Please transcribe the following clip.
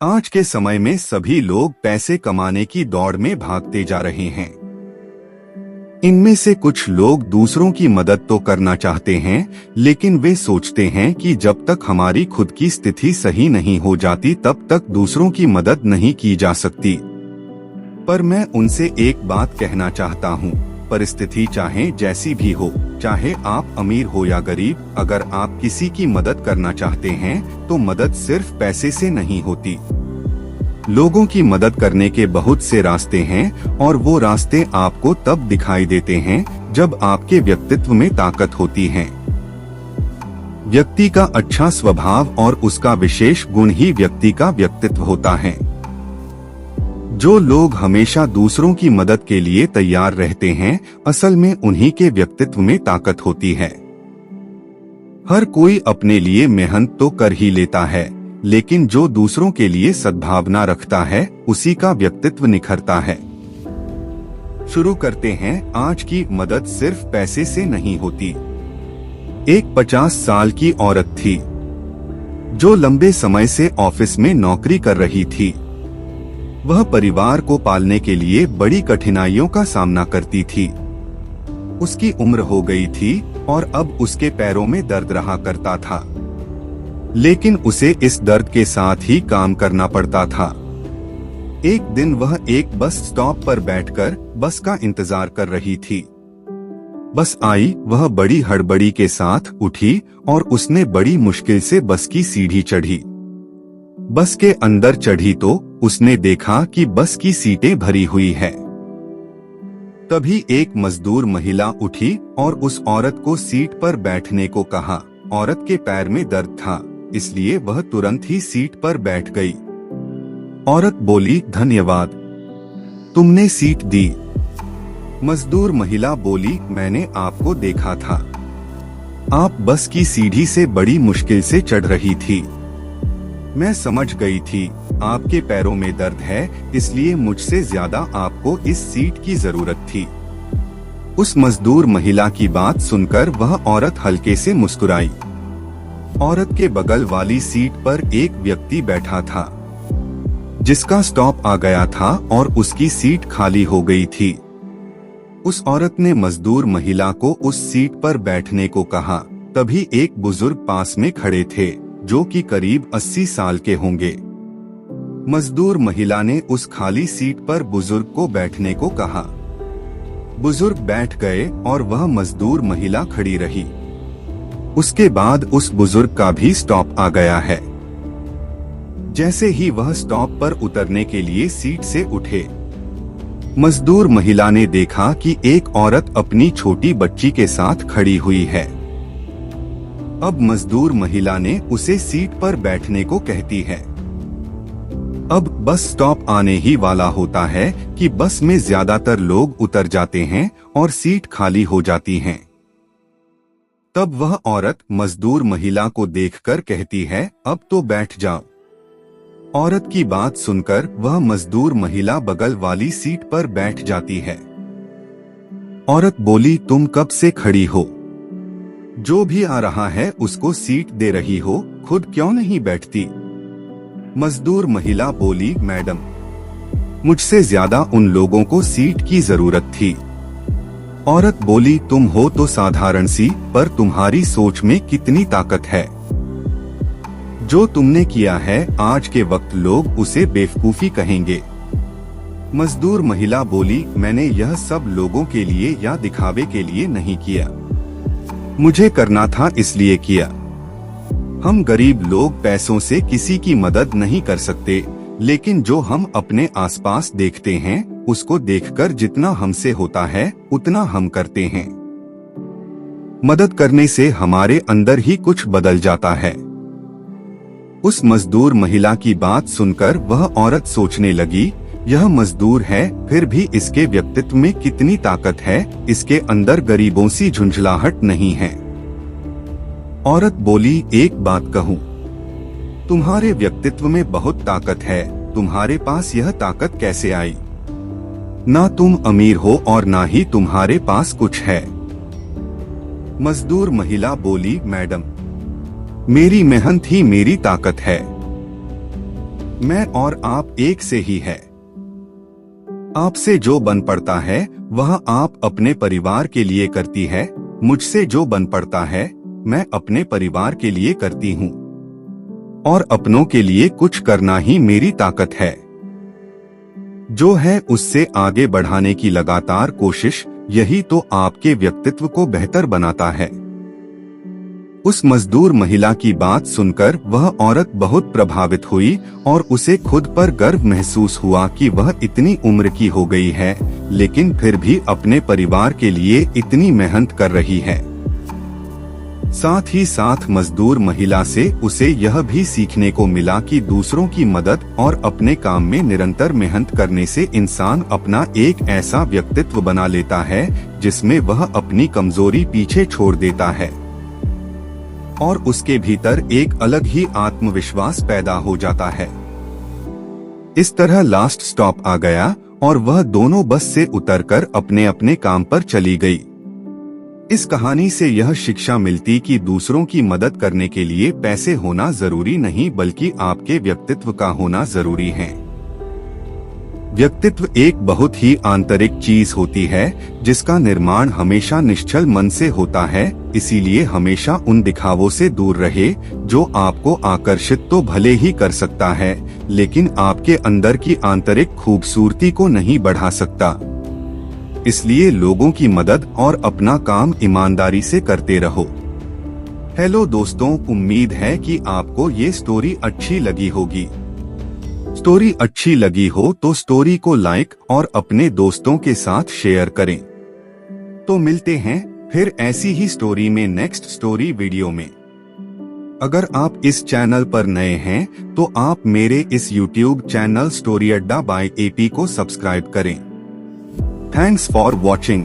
आज के समय में सभी लोग पैसे कमाने की दौड़ में भागते जा रहे हैं। इनमें से कुछ लोग दूसरों की मदद तो करना चाहते हैं, लेकिन वे सोचते हैं कि जब तक हमारी खुद की स्थिति सही नहीं हो जाती तब तक दूसरों की मदद नहीं की जा सकती। पर मैं उनसे एक बात कहना चाहता हूँ, परिस्थिति चाहे जैसी भी हो, चाहे आप अमीर हो या गरीब, अगर आप किसी की मदद करना चाहते हैं तो मदद सिर्फ पैसे से नहीं होती। लोगों की मदद करने के बहुत से रास्ते हैं और वो रास्ते आपको तब दिखाई देते हैं जब आपके व्यक्तित्व में ताकत होती है। व्यक्ति का अच्छा स्वभाव और उसका विशेष गुण ही व्यक्ति का व्यक्तित्व होता है। जो लोग हमेशा दूसरों की मदद के लिए तैयार रहते हैं, असल में उन्हीं के व्यक्तित्व में ताकत होती है। हर कोई अपने लिए मेहनत तो कर ही लेता है, लेकिन जो दूसरों के लिए सद्भावना रखता है उसी का व्यक्तित्व निखरता है। शुरू करते हैं। आज की मदद सिर्फ पैसे से नहीं होती। एक 50 साल की औरत थी जो लंबे समय से ऑफिस में नौकरी कर रही थी। वह परिवार को पालने के लिए बड़ी कठिनाइयों का सामना करती थी। उसकी उम्र हो गई थी और अब उसके पैरों में दर्द रहा करता था, लेकिन उसे इस दर्द के साथ ही काम करना पड़ता था। एक दिन वह एक बस स्टॉप पर बैठकर बस का इंतजार कर रही थी। बस आई, वह बड़ी हड़बड़ी के साथ उठी और उसने बड़ी मुश्किल से बस की सीढ़ी चढ़ी। बस के अंदर चढ़ी तो उसने देखा कि बस की सीटें भरी हुई है। तभी एक मजदूर महिला उठी और उस औरत को सीट पर बैठने को कहा। औरत के पैर में दर्द था, इसलिए वह तुरंत ही सीट पर बैठ गई। औरत बोली, धन्यवाद, तुमने सीट दी। मजदूर महिला बोली, मैंने आपको देखा था, आप बस की सीढ़ी से बड़ी मुश्किल से चढ़ रही थी। मैं समझ गई थी आपके पैरों में दर्द है, इसलिए मुझसे ज्यादा आपको इस सीट की जरूरत थी। उस मजदूर महिला की बात सुनकर वह औरत हल्के से मुस्कुराई। औरत के बगल वाली सीट पर एक व्यक्ति बैठा था जिसका स्टॉप आ गया था और उसकी सीट खाली हो गई थी। उस औरत ने मजदूर महिला को उस सीट पर बैठने को कहा। तभी एक बुजुर्ग पास में खड़े थे जो कि करीब 80 साल के होंगे। मजदूर महिला ने उस खाली सीट पर बुजुर्ग को बैठने को कहा। बुजुर्ग बैठ गए और वह मजदूर महिला खड़ी रही। उसके बाद उस बुजुर्ग का भी स्टॉप आ गया है। जैसे ही वह स्टॉप पर उतरने के लिए सीट से उठे, मजदूर महिला ने देखा कि एक औरत अपनी छोटी बच्ची के साथ खड़ी हुई है। अब मजदूर महिला ने उसे सीट पर बैठने को कहती है। अब बस स्टॉप आने ही वाला होता है कि बस में ज्यादातर लोग उतर जाते हैं और सीट खाली हो जाती हैं। तब वह औरत मजदूर महिला को देखकर कहती है, अब तो बैठ जाओ। औरत की बात सुनकर वह मजदूर महिला बगल वाली सीट पर बैठ जाती है। औरत बोली, तुम कब से खड़ी हो? जो भी आ रहा है उसको सीट दे रही हो, खुद क्यों नहीं बैठती? मजदूर महिला बोली, मैडम, मुझसे ज्यादा उन लोगों को सीट की जरूरत थी। औरत बोली, तुम हो तो साधारण सी, पर तुम्हारी सोच में कितनी ताकत है। जो तुमने किया है आज के वक्त लोग उसे बेवकूफी कहेंगे। मजदूर महिला बोली, मैंने यह सब लोगों के लिए या दिखावे के लिए नहीं किया, मुझे करना था इसलिए किया। हम गरीब लोग पैसों से किसी की मदद नहीं कर सकते, लेकिन जो हम अपने आसपास देखते हैं उसको देखकर जितना हमसे होता है उतना हम करते हैं। मदद करने से हमारे अंदर ही कुछ बदल जाता है। उस मजदूर महिला की बात सुनकर वह औरत सोचने लगी, यह मजदूर है फिर भी इसके व्यक्तित्व में कितनी ताकत है, इसके अंदर गरीबों सी झुंझलाहट नहीं है। औरत बोली, एक बात कहूँ, तुम्हारे व्यक्तित्व में बहुत ताकत है, तुम्हारे पास यह ताकत कैसे आई? ना तुम अमीर हो और ना ही तुम्हारे पास कुछ है। मजदूर महिला बोली, मैडम, मेरी मेहनत ही मेरी ताकत है। मैं और आप एक से ही है। आपसे जो बन पड़ता है वह आप अपने परिवार के लिए करती है। मुझसे जो बन पड़ता है मैं अपने परिवार के लिए करती हूँ और अपनों के लिए कुछ करना ही मेरी ताकत है। जो है उससे आगे बढ़ाने की लगातार कोशिश, यही तो आपके व्यक्तित्व को बेहतर बनाता है। उस मजदूर महिला की बात सुनकर वह औरत बहुत प्रभावित हुई और उसे खुद पर गर्व महसूस हुआ कि वह इतनी उम्र की हो गई है लेकिन फिर भी अपने परिवार के लिए इतनी मेहनत कर रही है। साथ ही साथ मजदूर महिला से उसे यह भी सीखने को मिला कि दूसरों की मदद और अपने काम में निरंतर मेहनत करने से इंसान अपना एक ऐसा व्यक्तित्व बना लेता है जिसमें वह अपनी कमजोरी पीछे छोड़ देता है और उसके भीतर एक अलग ही आत्मविश्वास पैदा हो जाता है। इस तरह लास्ट स्टॉप आ गया और वह दोनों बस से उतरकर अपने अपने काम पर चली गई। इस कहानी से यह शिक्षा मिलती कि दूसरों की मदद करने के लिए पैसे होना जरूरी नहीं बल्कि आपके व्यक्तित्व का होना जरूरी है। व्यक्तित्व एक बहुत ही आंतरिक चीज होती है जिसका निर्माण हमेशा निश्चल मन से होता है। इसीलिए हमेशा उन दिखावों से दूर रहे जो आपको आकर्षित तो भले ही कर सकता है लेकिन आपके अंदर की आंतरिक खूबसूरती को नहीं बढ़ा सकता। इसलिए लोगों की मदद और अपना काम ईमानदारी से करते रहो। हेलो दोस्तों, उम्मीद है कि आपको ये स्टोरी अच्छी लगी होगी। स्टोरी अच्छी लगी हो तो स्टोरी को लाइक और अपने दोस्तों के साथ शेयर करें। तो मिलते हैं फिर ऐसी ही स्टोरी में नेक्स्ट स्टोरी वीडियो में। अगर आप इस चैनल पर नए हैं तो आप मेरे इस YouTube चैनल स्टोरी अड्डा बाय AP को सब्सक्राइब करें। Thanks for watching.